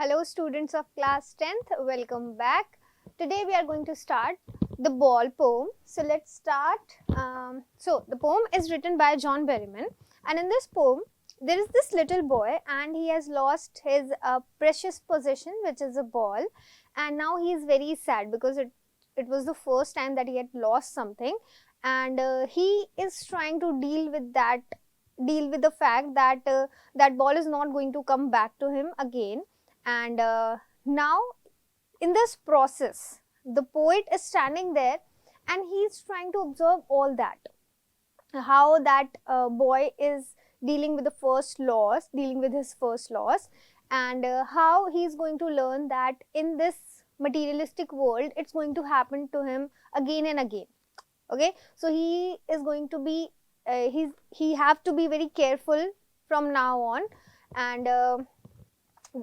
Hello students of class 10th, welcome back. Today we are going to start the ball poem. So let's start. So the poem is written by John Berryman, and in this poem there is this little boy and he has lost his precious possession, which is a ball, and now he is very sad because it was the first time that he had lost something, and he is trying to deal with the fact that that ball is not going to come back to him again. And now in this process the poet is standing there and he is trying to observe all that, how that boy is dealing with his first loss, and how he is going to learn that in this materialistic world it's going to happen to him again and again. Okay, so he is going to be he have to be very careful from now on, and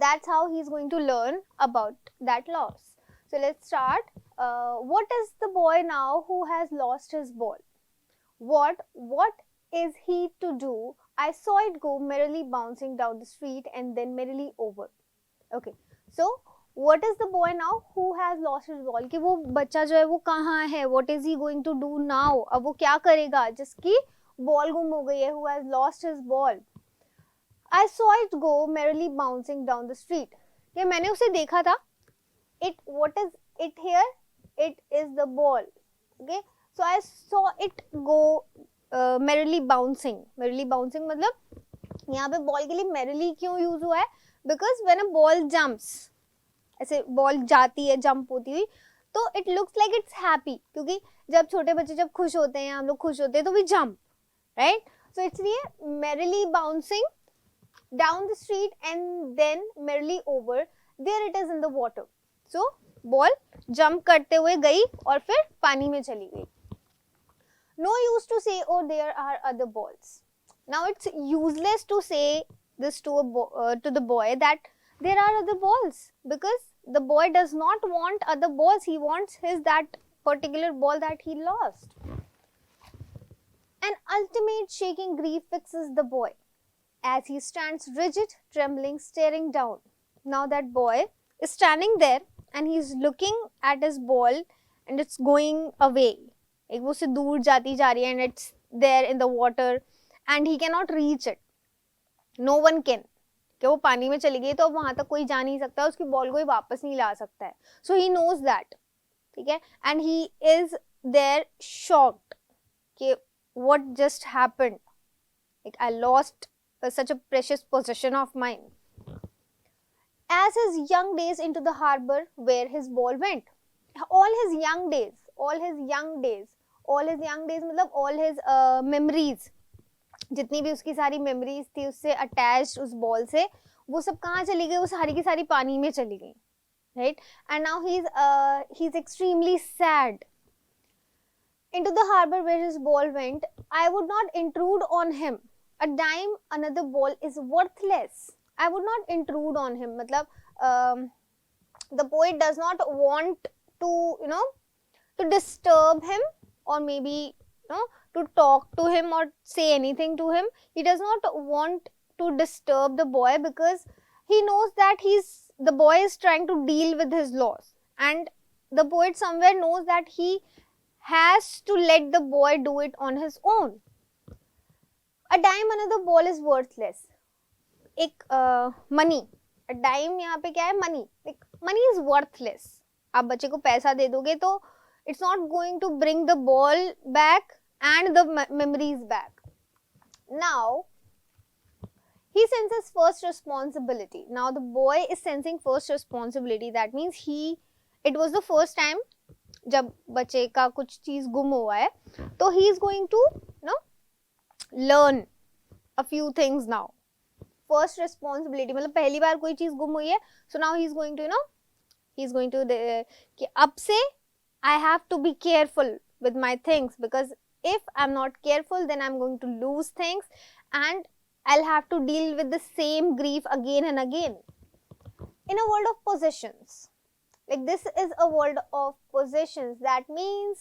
that's how he's going to learn about that loss. So let's start. What is the boy now who has lost his ball? What is he to do? I saw it go merrily bouncing down the street and then merrily over. Okay, so what is the boy now who has lost his ball? कि वो बच्चा जो है वो कहाँ है? What is he going to do now? अब वो क्या करेगा जिसकी बॉल गुम हो गई है? Who has lost his ball? I saw it go merrily bouncing down the street. ये मैंने उसे देखा था. What is it here? It is the ball. Okay, so I saw it go merrily bouncing. Merrily bouncing मतलब यहाँ पे ball के लिए merrily क्यों यूज हुआ है? Because when a ball jumps, ऐसे बॉल जाती है, जंप होती हुई, तो it looks like it's happy. क्योंकि जब छोटे बच्चे जब खुश होते हैं, हम लोग खुश होते हैं, तो we jump, right? So इसलिए merrily bouncing down the street and then merrily over, there it is in the water. So ball jump करते हुए गई और फिर पानी में चली गई. No use to say, oh there are other balls. Now it's useless to say this to the boy that there are other balls, because the boy does not want other balls. He wants that particular ball that he lost. An ultimate shaking grief fixes the boy as he stands rigid, trembling, staring down. Now that boy is standing there and he is looking at his ball and it's going away. एक वो से दूर जाती जा रही है and it's there in the water and he cannot reach it. No one can. कि वो पानी में चली गई तो अब वहाँ तक कोई जा नहीं सकता, उसकी बॉल कोई वापस नहीं ला सकता है. So he knows that. ठीक है, and he is there shocked कि what just happened. Like I lost such a precious possession of mine. As his young days into the harbor where his ball went. All his young days मतलब all his memories, जितनी भी उसकी सारी memories थी उससे attached उस ball से, वो सब कहाँ चली गई? वो सारी की सारी पानी में चली गई, right? And now he's extremely sad. Into the harbor where his ball went, I would not intrude on him. A dime another ball is worthless. I would not intrude on him. मतलब the poet does not want to to disturb him, or maybe to talk to him or say anything to him. He does not want to disturb the boy because he knows that the boy is trying to deal with his loss, and the poet somewhere knows that he has to let the boy do it on his own. A dime another ball is worthless. एक money, a dime यहाँ पे क्या है? Money. Like money is worthless. आप बच्चे को पैसा दे दोगे तो it's not going to bring the ball back and the memories back. Now he senses first responsibility. Now the boy is sensing first responsibility. That means it was the first time जब बच्चे का कुछ चीज गुम हुआ है, तो he is going to learn a few things now. First responsibility मतलब पहली बार कोई चीज गुम हुई है, so now he is going to कि अब से I have to be careful with my things, because if I'm not careful then I'm going to lose things and I'll have to deal with the same grief again and again. In a world of possessions, like this is a world of possessions, that means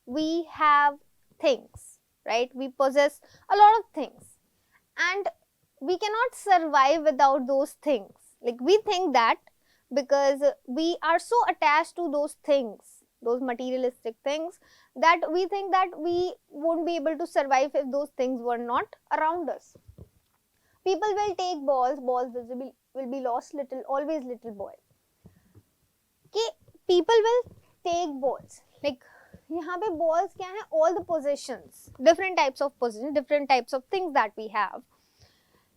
we have things, right? We possess a lot of things and we cannot survive without those things. Like we think that because we are so attached to those things, those materialistic things, that we think that we won't be able to survive if those things were not around us. People will take balls will be lost little, always little boy. Okay, people will take balls, like यहाँ पे balls क्या है, all the possessions, different types of possessions, different types of things that we have.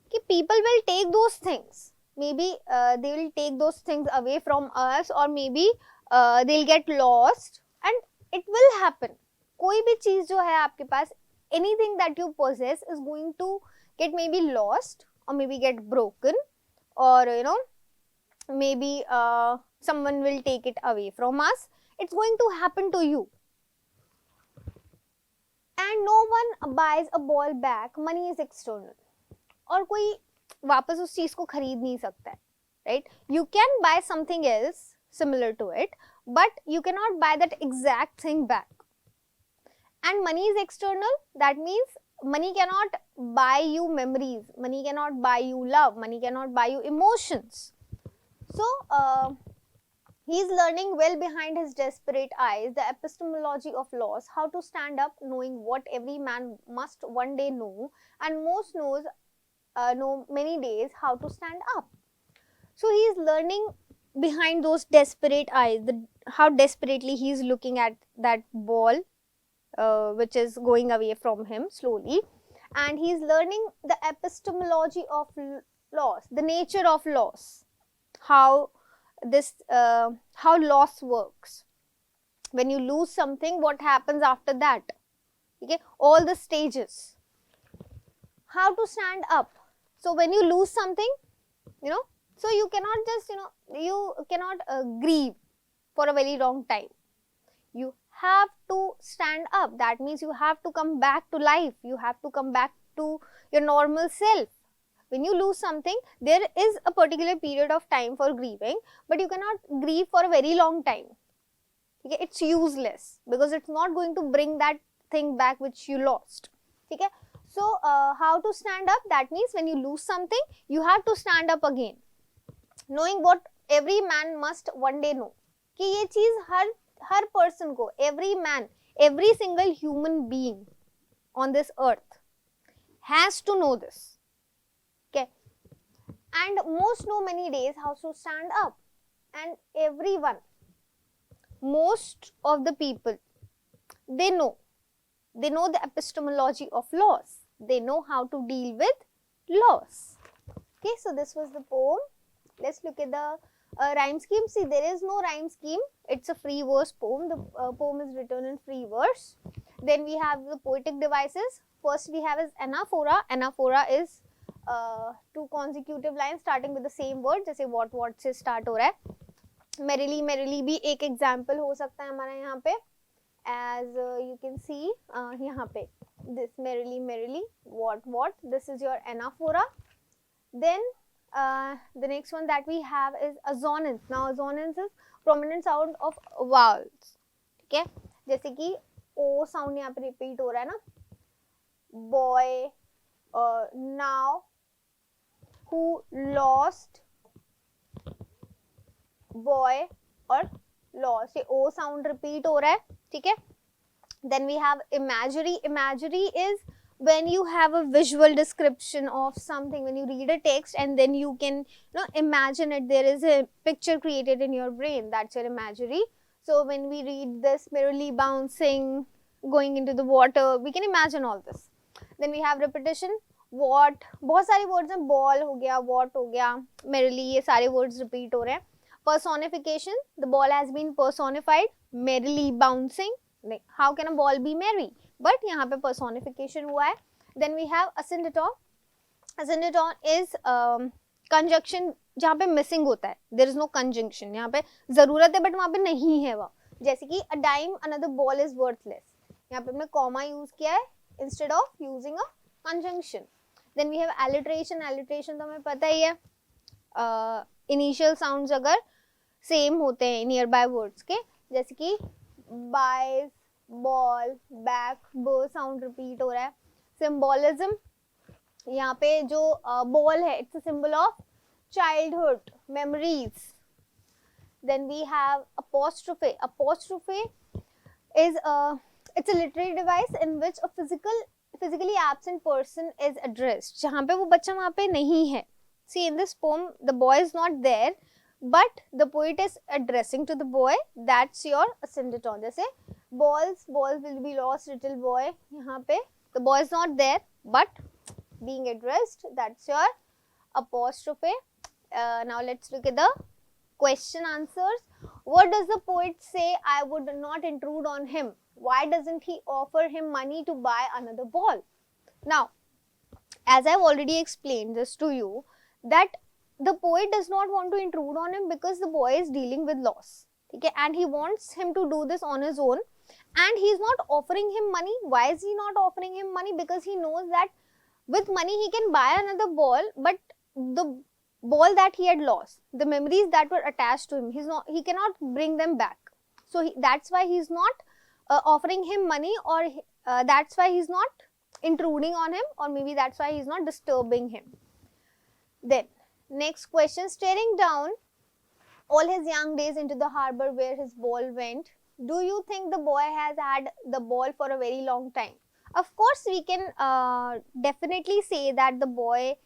Okay, people will take those things, maybe they will take those things away from us, or maybe they'll get lost, and it will happen. कोई भी चीज जो है आपके पास, anything that you possess is going to get maybe lost, or maybe get broken, or you know, maybe someone will take it away from us. It's going to happen to you, and no one buys a ball back. Money is external, और कोई वापस उस चीज को खरीद नहीं सकता है, right? You can buy something else similar to it, but you cannot buy that exact thing back. And money is external, that means money cannot buy you memories, money cannot buy you love, money cannot buy you emotions. So he is learning well behind his desperate eyes the epistemology of laws, how to stand up, knowing what every man must one day know, and most knows know many days how to stand up. So he is learning behind those desperate eyes, how desperately he is looking at that ball which is going away from him slowly, and he is learning the epistemology of laws, the nature of laws, how this how loss works. When you lose something, what happens after that? Okay, all the stages, how to stand up. So when you lose something, you know, so you cannot just, you know, you cannot grieve for a very long time. You have to stand up. That means you have to come back to life, you have to come back to your normal self. When you lose something, there is a particular period of time for grieving, but you cannot grieve for a very long time. Okay, it's useless, because it's not going to bring that thing back which you lost. Okay, so how to stand up? That means when you lose something, you have to stand up again, knowing what every man must one day know. कि ये चीज हर person को, every man, every single human being on this earth has to know this. Okay, and most know many days how to stand up, and everyone, most of the people, they know the epistemology of laws, they know how to deal with laws. Okay, so this was the poem. Let's look at the rhyme scheme. See, there is no rhyme scheme, it's a free verse poem. The poem is written in free verse. Then we have the poetic devices. First we have is anaphora. Anaphora is two consecutive lines starting with the same word, जैसे what से start हो रहा है. Merrily merrily भी एक example हो सकता है हमारा यहाँ पे, as you can see यहाँ पे, this merrily merrily, what, this is your anaphora. Then the next one that we have is assonance. Now assonance is prominent sound of vowels. ठीक है, जैसे कि o sound यहाँ पे repeat हो रहा है ना, boy, now, who, lost, boy और lost, ये o sound repeat हो रहा है. ठीक है. Then we have imagery. Imagery is when you have a visual description of something, when you read a text and then you can, you know, imagine it, there is a picture created in your brain, that's your imagery. So when we read this merrily bouncing, going into the water, we can imagine all this. Then we have repetition. What, बहुत सारे words हैं, ball हो गया, what हो गया, merrily, ये सारे words repeat हो रहे हैं. Personification, the ball has been personified, merrily bouncing. How can a ball be merry? But यहाँ पे personification हुआ है. Then we have asyndeton. Asyndeton is conjunction जहाँ पे missing होता है. There is no conjunction. यहाँ पे जरूरत है but वहाँ पे नहीं है वो. जैसे कि a dime another ball is worthless. यहाँ पे हमने comma use किया है instead of using a conjunction. Then we have alliteration. Alliteration तो हमें पता ही है. Initial sounds अगर same होते हैं nearby words के, जैसे कि buys, ball, back, b sound repeat हो रहा है. Symbolism, यहाँ पे जो ball है, it's a symbol of childhood, memories. Then we have apostrophe. Apostrophe is it's a literary device in which a physically absent person is addressed. जहाँ पे वो बच्चा वहाँ पे नहीं है. See, in this poem, the boy is not there, but the poet is addressing to the boy. That's your ascendant on. जैसे balls will be lost, little boy. यहाँ पे the boy is not there, but being addressed. That's your apostrophe. Now let's look at the question answers. What does the poet say? I would not intrude on him. Why doesn't he offer him money to buy another ball? Now, as I've already explained this to you, that the poet does not want to intrude on him because the boy is dealing with loss. Okay, and he wants him to do this on his own, and he's not offering him money. Why is he not offering him money? Because he knows that with money he can buy another ball, but the ball that he had lost, the memories that were attached to him, he cannot bring them back. So that's why he's not offering him money, or that's why he's not intruding on him, or maybe that's why he's not disturbing him. Then next question, staring down all his young days into the harbor where his ball went, do you think the boy has had the ball for a very long time? Of course, we can definitely say that the boy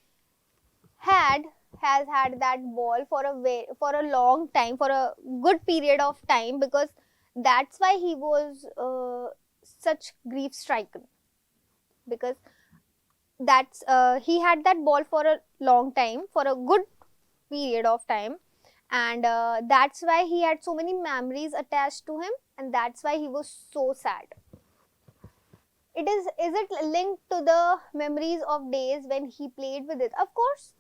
has had that ball for a long time, for a good period of time, because that's why he was such grief stricken, because that's he had that ball for a long time, for a good period of time, and that's why he had so many memories attached to him, and that's why he was so sad. Is it linked to the memories of days when he played with it? Of course.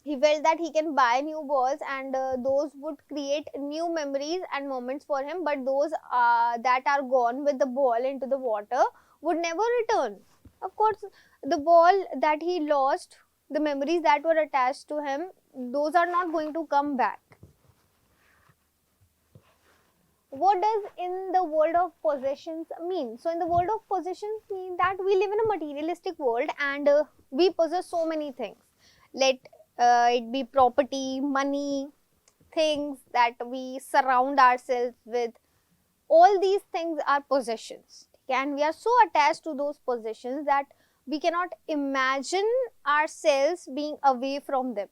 He felt that he can buy new balls, and those would create new memories and moments for him, but those that are gone with the ball into the water would never return. Of course, the ball that he lost, the memories that were attached to him, those are not going to come back. What does in the world of possessions mean? So in the world of possessions mean that we live in a materialistic world, and we possess so many things. Let it be property, money, things that we surround ourselves with. All these things are possessions, and we are so attached to those possessions that we cannot imagine ourselves being away from them.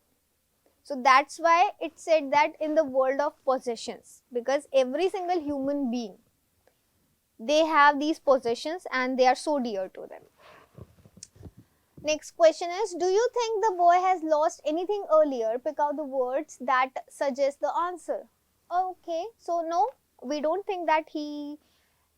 So that's why it said that in the world of possessions, because every single human being, they have these possessions and they are so dear to them. Next question is, do you think the boy has lost anything earlier? Pick out the words that suggest the answer. Okay, so no, we don't think that he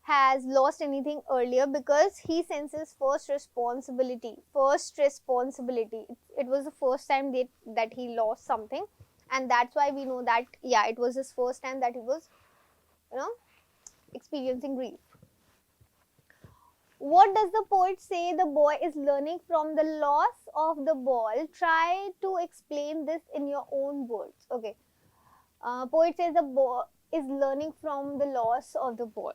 has lost anything earlier, because he senses first responsibility. It was the first time that he lost something, and that's why we know that, yeah, it was his first time that he was, experiencing grief. What does the poet say the boy is learning from the loss of the ball? Try to explain this in your own words. Okay. Poet says the boy is learning from the loss of the ball.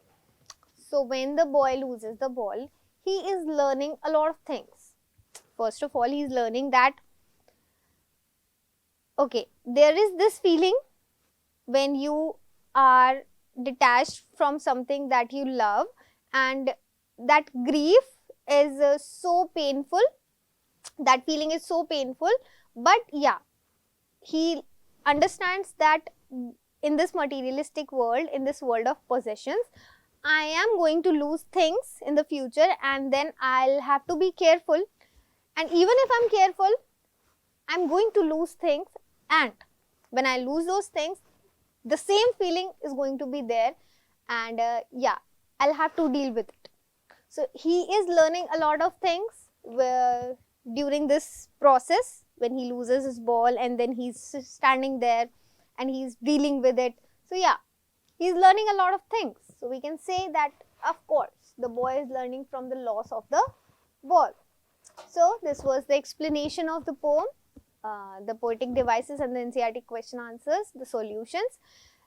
So when the boy loses the ball, he is learning a lot of things. First of all, he is learning that, okay, there is this feeling when you are detached from something that you love, and that grief is so painful, that feeling is so painful, but yeah, he understands that in this materialistic world, in this world of possessions, I am going to lose things in the future, and then I'll have to be careful, and even if I'm careful, I'm going to lose things, and when I lose those things, the same feeling is going to be there, and yeah, I'll have to deal with it. So he is learning a lot of things during this process, when he loses his ball and then he's standing there and he's dealing with it. So yeah, he's learning a lot of things. So we can say that, of course, the boy is learning from the loss of the ball. So this was the explanation of the poem, the poetic devices and the NCERT question answers, the solutions.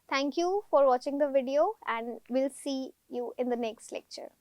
Thank you for watching the video, and we'll see you in the next lecture.